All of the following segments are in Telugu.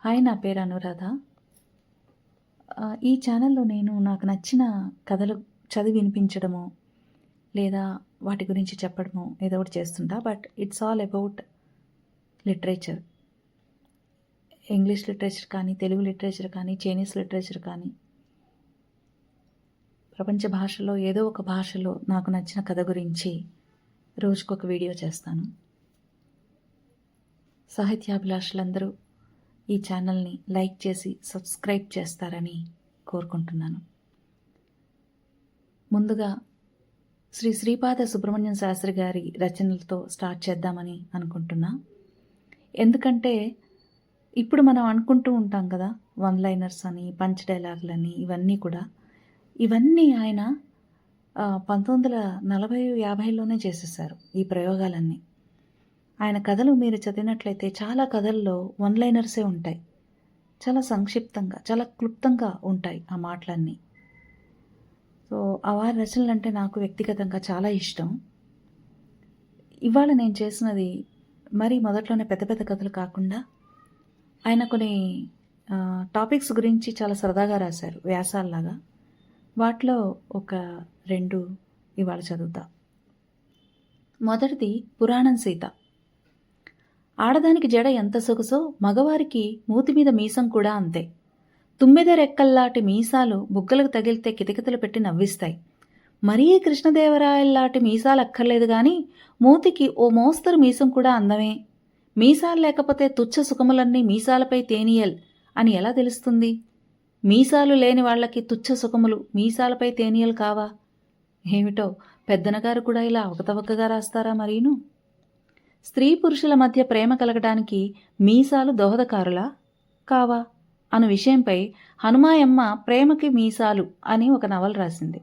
హాయ్, నా పేరు అనురాధ. ఈ ఛానల్‌లో నేను నాకు నచ్చిన కథలు చదివి వినిపించడమో, లేదా వాటి గురించి చెప్పడమో ఏదో ఒకటి చేస్తుంటా. But it's all about literature. English literature కానీ, తెలుగు లిటరేచర్ కానీ, చైనీస్ లిటరేచర్ కానీ, ప్రపంచ భాషలో ఏదో ఒక భాషలో నాకు నచ్చిన కథ గురించి రోజుకొక వీడియో చేస్తాను. సాహిత్యాభిలాషులందరూ ఈ ఛానల్ని లైక్ చేసి సబ్స్క్రైబ్ చేస్తారని కోరుకుంటున్నాను. ముందుగా శ్రీపాద సుబ్రహ్మణ్యం శాస్త్రి గారి రచనలతో స్టార్ట్ చేద్దామని అనుకుంటున్నా. ఎందుకంటే ఇప్పుడు మనం అనుకుంటూ ఉంటాం కదా, వన్ లైనర్స్ అని, పంచ్ డైలాగులని, ఇవన్నీ ఆయన 1940-50లోనే చేసేసారు ఈ ప్రయోగాలన్నీ. ఆయన కథలు మీరు చదివినట్లయితే చాలా కథల్లో వన్ లైనర్సే ఉంటాయి. చాలా సంక్షిప్తంగా, చాలా క్లుప్తంగా ఉంటాయి ఆ మాటలన్నీ. సో వారి రచనలు అంటే నాకు వ్యక్తిగతంగా చాలా ఇష్టం. ఇవాళ నేను చేసినది మరీ మొదట్లోనే పెద్ద పెద్ద కథలు కాకుండా, ఆయన కొన్ని టాపిక్స్ గురించి చాలా సరదాగా రాశారు, వ్యాసాల్లాగా. వాటిలో ఒక 2 ఇవాళ చదువుతా. మొదటిది పురాణం సీత. ఆడదానికి జడ ఎంత సొగసో మగవారికి మూతి మీద మీసం కూడా అంతే. తుమ్మెద రెక్కల్లాంటి మీసాలు బుగ్గలకు తగిలితే కితకితలు పెట్టి నవ్విస్తాయి. మరీ కృష్ణదేవరాయల్లాంటి మీసాలు అక్కర్లేదు గాని మూతికి ఓ మోస్తరు మీసం కూడా అందమే. మీసాలు లేకపోతే తుచ్చ సుఖములన్నీ మీసాలపై తేనీయల్ అని ఎలా తెలుస్తుంది? మీసాలు లేని వాళ్లకి తుచ్చ సుఖములు మీసాలపై తేనీయల్ కావా? ఏమిటో పెద్దనగారు కూడా ఇలా అవకతవకగా రాస్తారా మరీను? స్త్రీ పురుషుల మధ్య ప్రేమ కలగడానికి మీసాలు దోహదకారులా కావా అను విషయంపై హనుమాయమ్మ ప్రేమకి మీసాలు అని ఒక నవల రాసింది.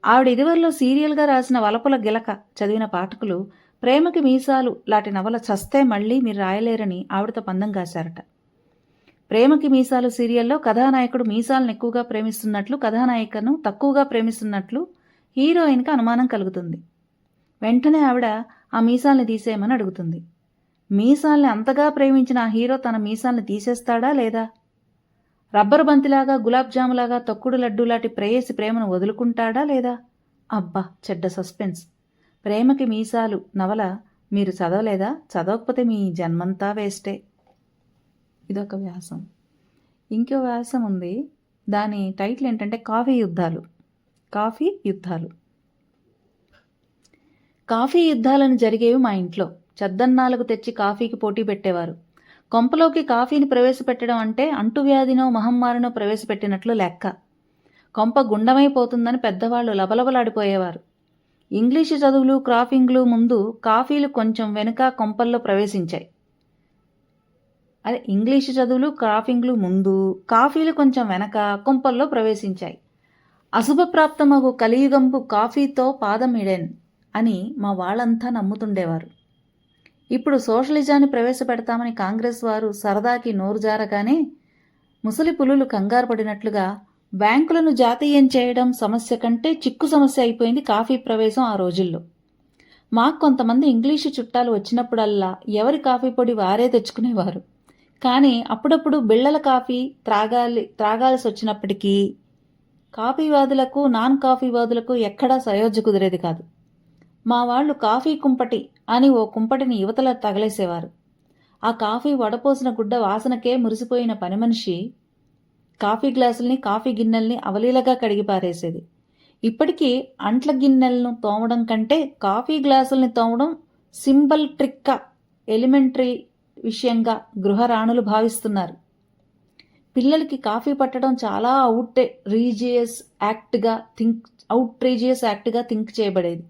ఆవిడ ఇదివరలో సీరియల్గా రాసిన వలపుల గిలక చదివిన పాఠకులు ప్రేమకి మీసాలు లాంటి నవల చస్తే మళ్ళీ మీరు రాయలేరని ఆవిడతో పందెం కాశారట. ప్రేమకి మీసాలు సీరియల్లో కథానాయకుడు మీసాలను ఎక్కువగా ప్రేమిస్తున్నట్లు, కథానాయికను తక్కువగా ప్రేమిస్తున్నట్లు హీరోయిన్కి అనుమానం కలుగుతుంది. వెంటనే ఆవిడ ఆ మీసాల్ని తీసేయమని అడుగుతుంది. మీసాల్ని అంతగా ప్రేమించిన ఆ హీరో తన మీసాల్ని తీసేస్తాడా లేదా? రబ్బరు బంతిలాగా, గులాబ్ జాములాగా, తొక్కుడు లడ్డూలాంటి ప్రేయసి ప్రేమను వదులుకుంటాడా లేదా? అబ్బా, చెడ్డ సస్పెన్స్. ప్రేమకి మీసాలు నవల మీరు చదవలేదా? చదవకపోతే మీ జన్మంతా వేస్టే. ఇదొక వ్యాసం. ఇంకో వ్యాసం ఉంది, దాని టైటిల్ ఏంటంటే కాఫీ యుద్ధాలు. కాఫీ యుద్ధాలను జరిగేవి మా ఇంట్లో. చద్దన్నాలకు తెచ్చి కాఫీకి పోటీ పెట్టేవారు. కొంపలోకి కాఫీని ప్రవేశపెట్టడం అంటే అంటువ్యాధినో మహమ్మారినో ప్రవేశపెట్టినట్లు లెక్క. కొంప గుండమైపోతుందని పెద్దవాళ్లు లబలబలాడిపోయేవారు. ఇంగ్లీషు చదువులు, క్రాఫింగ్లు ముందు, కాఫీలు కొంచెం వెనుక కొంపల్లో ప్రవేశించాయి. ఇంగ్లీషు చదువులు, క్రాఫింగ్లు ముందు, కాఫీలు కొంచెం వెనక కొంపల్లో ప్రవేశించాయి. అశుభప్రాప్తమగు కలియుగంబు కాఫీతో పాదమిడెన్ అని మా వాళ్ళంతా నమ్ముతుండేవారు. ఇప్పుడు సోషలిజాన్ని ప్రవేశపెడతామని కాంగ్రెస్ వారు సరదాకి నోరు జారగానే ముసలి పులులు కంగారు పడినట్లుగా బ్యాంకులను జాతీయం చేయడం సమస్య కంటే చిక్కు సమస్య అయిపోయింది కాఫీ ప్రవేశం ఆ రోజుల్లో. మాకు కొంతమంది ఇంగ్లీషు చుట్టాలు వచ్చినప్పుడల్లా ఎవరి కాఫీ పొడి వారే తెచ్చుకునేవారు. కానీ అప్పుడప్పుడు బిళ్ళల కాఫీ త్రాగాల్సి వచ్చినప్పటికీ కాఫీవాదులకు, నాన్ కాఫీవాదులకు ఎక్కడా సయోధ్య కుదిరేది కాదు. మా వాళ్ళు కాఫీ కుంపటి అని ఓ కుంపటిని యువతల తగలేసేవారు. ఆ కాఫీ వడపోసిన గుడ్డ వాసనకే మురిసిపోయిన పని మనిషి కాఫీ గ్లాసుల్ని, కాఫీ గిన్నెల్ని అవలీలగా కడిగి పారేసేది. ఇప్పటికీ అంట్ల గిన్నెలను తోమడం కంటే కాఫీ గ్లాసుల్ని తోమడం సింబల్ ట్రిక్గా, ఎలిమెంటరీ విషయంగా గృహరాణులు భావిస్తున్నారు. పిల్లలకి కాఫీ పట్టడం చాలా అవుట్రేజియస్ యాక్ట్గా థింక్ చేయబడేది.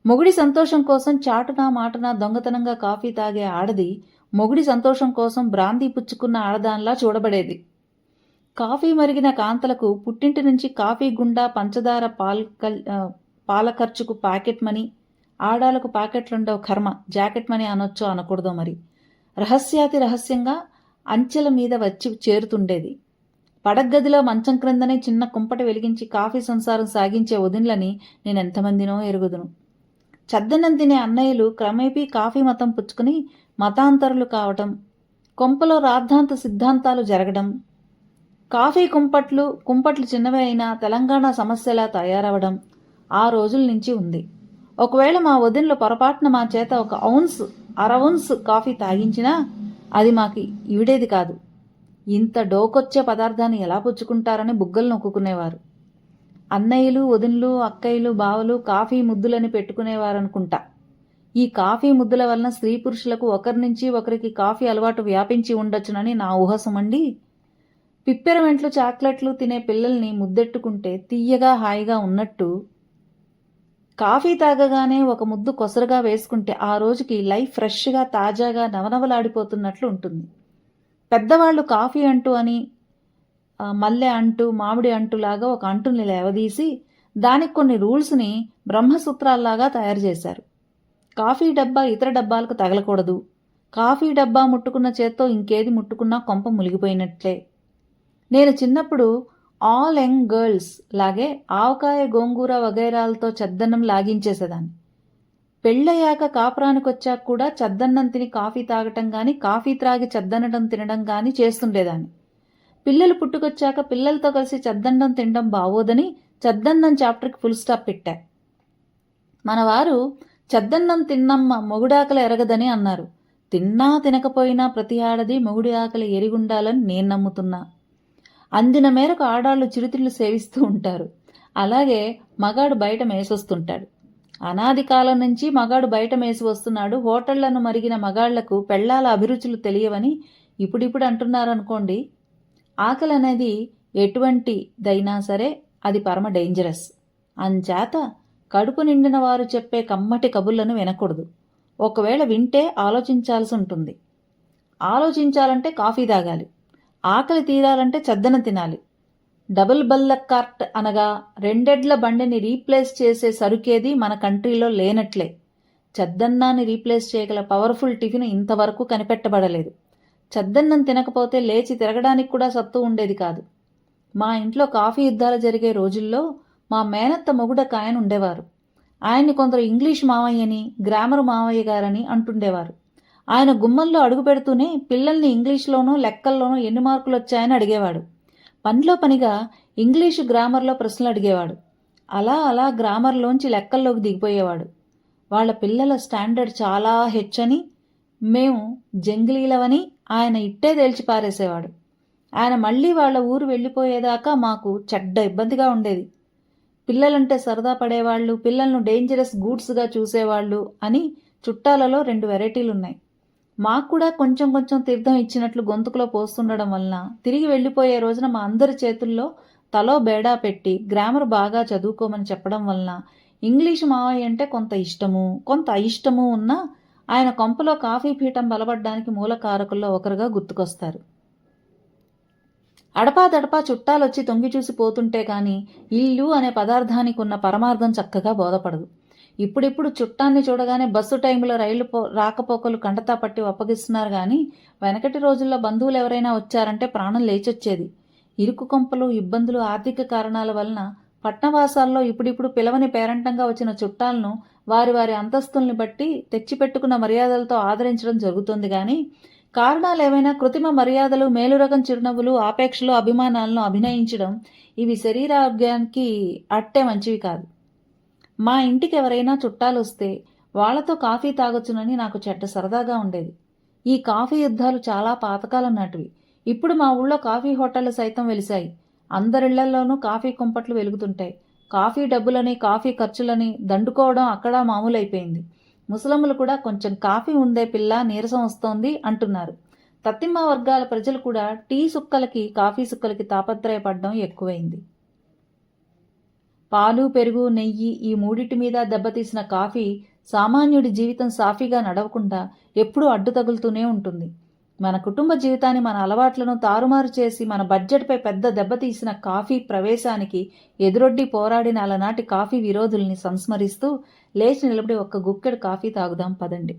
మొగుడి సంతోషం కోసం చాటునా మాటునా దొంగతనంగా కాఫీ తాగే ఆడది మొగుడి సంతోషం కోసం బ్రాందీ పుచ్చుకున్న ఆడదానిలా చూడబడేది. కాఫీ మరిగిన కాంతలకు పుట్టింటి నుంచి కాఫీ గుండా, పంచదార, పాల ఖర్చుకు పాకెట్ మనీ, ఆడాలకు పాకెట్లుండవు కర్మ, జాకెట్ మనీ అనొచ్చో అనకూడదో మరి, రహస్యంగా అంచెల మీద వచ్చి చేరుతుండేది. పడగ్గదిలో మంచం క్రిందనే చిన్న కుంపటి వెలిగించి కాఫీ సంసారం సాగించే వదిన్లని నేనెంతమందినో ఎరుగుదును. చద్దనం తినే అన్నయ్యలు క్రమేపీ కాఫీ మతం పుచ్చుకుని మతాంతరులు కావటం, కొంపలో రాద్ధాంత సిద్ధాంతాలు జరగడం, కాఫీ కుంపట్లు చిన్నవే అయినా తెలంగాణ సమస్యలా తయారవడం ఆ రోజుల నుంచి ఉంది. ఒకవేళ మా వదినలు పొరపాటున మా చేత ఒక అర ఔన్స్ కాఫీ తాగించినా అది మాకు ఇవిడేది కాదు. ఇంత డోకొచ్చే పదార్థాన్ని ఎలా పుచ్చుకుంటారని బుగ్గలు నొక్కుకునేవారు. అన్నయ్యలు, వదినలు, అక్కయ్యలు, బావలు కాఫీ ముద్దులని పెట్టుకునేవారనుకుంటా. ఈ కాఫీ ముద్దుల వలన స్త్రీ పురుషులకు ఒకరి నుంచి ఒకరికి కాఫీ అలవాటు వ్యాపించి ఉండొచ్చునని నా ఊహసమండి. పిప్పెరమెంట్లు, చాక్లెట్లు తినే పిల్లల్ని ముద్దెట్టుకుంటే తీయగా హాయిగా ఉన్నట్టు కాఫీ తాగగానే ఒక ముద్దు కొసరుగా వేసుకుంటే ఆ రోజుకి లైఫ్ ఫ్రెష్గా, తాజాగా, నవనవలాడిపోతున్నట్లు ఉంటుంది. పెద్దవాళ్లు కాఫీ అంటూ అని మల్లె అంటూ, మామిడి అంటులాగా ఒక అంటుని లేవదీసి దానికి కొన్ని రూల్స్ని బ్రహ్మసూత్రాల్లాగా తయారు చేశారు. కాఫీ డబ్బా ఇతర డబ్బాలకు తగలకూడదు. కాఫీ డబ్బా ముట్టుకున్న చేత్తో ఇంకేది ముట్టుకున్నా కొంప మునిగిపోయినట్లే. నేను చిన్నప్పుడు ఆల్ యంగ్ గర్ల్స్ లాగే ఆవకాయ, గోంగూర వగైరాలతో చద్దన్నం లాగించేసేదాన్ని. పెళ్ళయ్యాక కాపురానికొచ్చాక కూడా చద్దన్నం తిని కాఫీ తాగటం గాని, కాఫీ త్రాగి చద్దన్నం తినడం గాని చేస్తుండేదాన్ని. పిల్లలు పుట్టుకొచ్చాక పిల్లలతో కలిసి చద్దన్నం తినడం బావోదని చద్దన్నం చాప్టర్కి ఫుల్ స్టాప్ పెట్టా. మన వారు చద్దన్నం తిన్నమ్మ మొగుడాకలి ఎరగదని అన్నారు. తిన్నా తినకపోయినా ప్రతి ఆడది మొగుడి ఆకలి ఎరిగుండాలని నేను నమ్ముతున్నా. అందిన మేరకు ఆడాళ్లు చిరుతిళ్ళు సేవిస్తూ ఉంటారు. అలాగే మగాడు బయట మేసొస్తుంటాడు. అనాది కాలం నుంచి మగాడు బయట మేసి వస్తున్నాడు. హోటళ్లను మరిగిన మగాళ్లకు పెళ్లాల అభిరుచులు తెలియవని ఇప్పుడిప్పుడు అంటున్నారనుకోండి. ఆకలి అనేది ఎటువంటిదైనా సరే అది పరమ డేంజరస్. అంచేత కడుపు నిండిన వారు చెప్పే కమ్మటి కబుర్లను వినకూడదు. ఒకవేళ వింటే ఆలోచించాల్సి ఉంటుంది. ఆలోచించాలంటే కాఫీ తాగాలి. ఆకలి తీరాలంటే చద్దన తినాలి. డబుల్ బల్ల కార్ట్ అనగా రెండెడ్ల బండిని రీప్లేస్ చేసే సరుకేది మన కంట్రీలో లేనట్లే. చద్దన్నాన్ని రీప్లేస్ చేయగల పవర్ఫుల్ టిఫిన్ ఇంతవరకు కనిపెట్టబడలేదు. చద్దన్నం తినకపోతే లేచి తిరగడానికి కూడా సత్తు ఉండేది కాదు. మా ఇంట్లో కాఫీ యుద్ధాలు జరిగే రోజుల్లో మా మేనత్త మొగుడకు ఆయన ఉండేవారు. ఆయన్ని కొందరు ఇంగ్లీష్ మావయ్యని, గ్రామర్ మావయ్య గారని అంటుండేవారు. ఆయన గుమ్మంలో అడుగు పెడుతూనే పిల్లల్ని ఇంగ్లీష్లోనూ లెక్కల్లోనూ ఎన్ని మార్కులు వచ్చాయని అడిగేవాడు. పనిలో పనిగా ఇంగ్లీషు గ్రామర్లో ప్రశ్నలు అడిగేవాడు. అలా అలా గ్రామర్లోంచి లెక్కల్లోకి దిగిపోయేవాడు. వాళ్ళ పిల్లల స్టాండర్డ్ చాలా హెచ్చని, మేము జంగిలీలవని ఆయన ఇట్టే తేల్చి పారేసేవాడు. ఆయన మళ్ళీ వాళ్ళ ఊరు వెళ్ళిపోయేదాకా మాకు చెడ్డ ఇబ్బందిగా ఉండేది. పిల్లలంటే సరదా పడేవాళ్లు, పిల్లలను డేంజరస్ గూడ్స్గా చూసేవాళ్లు అని చుట్టాలలో 2 వెరైటీలున్నాయి. మాకు కూడా కొంచెం కొంచెం తీర్థం ఇచ్చినట్లు గొంతుకులో పోస్తుండడం వలన తిరిగి వెళ్ళిపోయే రోజున మా అందరి చేతుల్లో తలో బేడా పెట్టి గ్రామర్ బాగా చదువుకోమని చెప్పడం వలన ఇంగ్లీషు మావయ్య అంటే కొంత ఇష్టము, కొంత అయిష్టము ఉన్నా ఆయన కొంపలో కాఫీ పీఠం బలపడ్డానికి మూల కారకుల్లో ఒకరుగా గుర్తుకొస్తారు. అడపాదడపా చుట్టాలొచ్చి తొంగి చూసి పోతుంటే కానీ ఇల్లు అనే పదార్థానికి ఉన్న పరమార్థం చక్కగా బోధపడదు. ఇప్పుడిప్పుడు చుట్టాన్ని చూడగానే బస్సు టైంలో రైలు రాకపోకలు కంటతా పట్టి అప్పగిస్తున్నారు కానీ వెనకటి రోజుల్లో బంధువులు ఎవరైనా వచ్చారంటే ప్రాణం లేచొచ్చేది. ఇరుకు కొంపలు, ఇబ్బందులు, ఆర్థిక కారణాల వలన పట్నవాసాల్లో ఇప్పుడిప్పుడు పిలవని పేరంటంగా వచ్చిన చుట్టాలను వారి వారి అంతస్తుల్ని బట్టి తెచ్చిపెట్టుకున్న మర్యాదలతో ఆదరించడం జరుగుతుంది. కానీ కారణాలు ఏవైనా కృత్రిమ మర్యాదలు, మేలురకం చిరునవ్వులు, ఆపేక్షలు, అభిమానాలను అభినయించడం ఇవి శరీరారోగ్యానికి అట్టే మంచివి కాదు. మా ఇంటికి ఎవరైనా చుట్టాలు వస్తే వాళ్లతో కాఫీ తాగొచ్చునని నాకు చెడ్డ సరదాగా ఉండేది. ఈ కాఫీ యుద్ధాలు చాలా పాతకాలం నాటివి. ఇప్పుడు మా ఊళ్ళో కాఫీ హోటళ్లు సైతం వెలిశాయి. అందరిళ్లల్లోనూ కాఫీ కుంపట్లు వెలుగుతుంటాయి. కాఫీ డబ్బులని, కాఫీ ఖర్చులని దండుకోవడం అక్కడ మామూలైపోయింది. ముసలమ్మలు కూడా కొంచెం కాఫీ ఉందే పిల్ల, నీరసం వస్తోంది అంటున్నారు. తత్తిమ్మ వర్గాల ప్రజలు కూడా టీ సుక్కలకి, కాఫీ సుక్కలకి తాపత్రయపడడం ఎక్కువైంది. పాలు, పెరుగు, నెయ్యి ఈ మూడిటి మీద దెబ్బతీసిన కాఫీ సామాన్యుడి జీవితం సాఫీగా నడవకుండా ఎప్పుడూ అడ్డు తగులుతూనే ఉంటుంది. మన కుటుంబ జీవితాన్ని, మన అలవాట్లను తారుమారు చేసి మన బడ్జెట్పై పెద్ద దెబ్బతీసిన కాఫీ ప్రవేశానికి ఎదురొడ్డి పోరాడిన అలనాటి కాఫీ విరోధుల్ని సంస్మరిస్తూ లేచి నిలబడి ఒక్క గుక్కెడు కాఫీ తాగుదాం పదండి.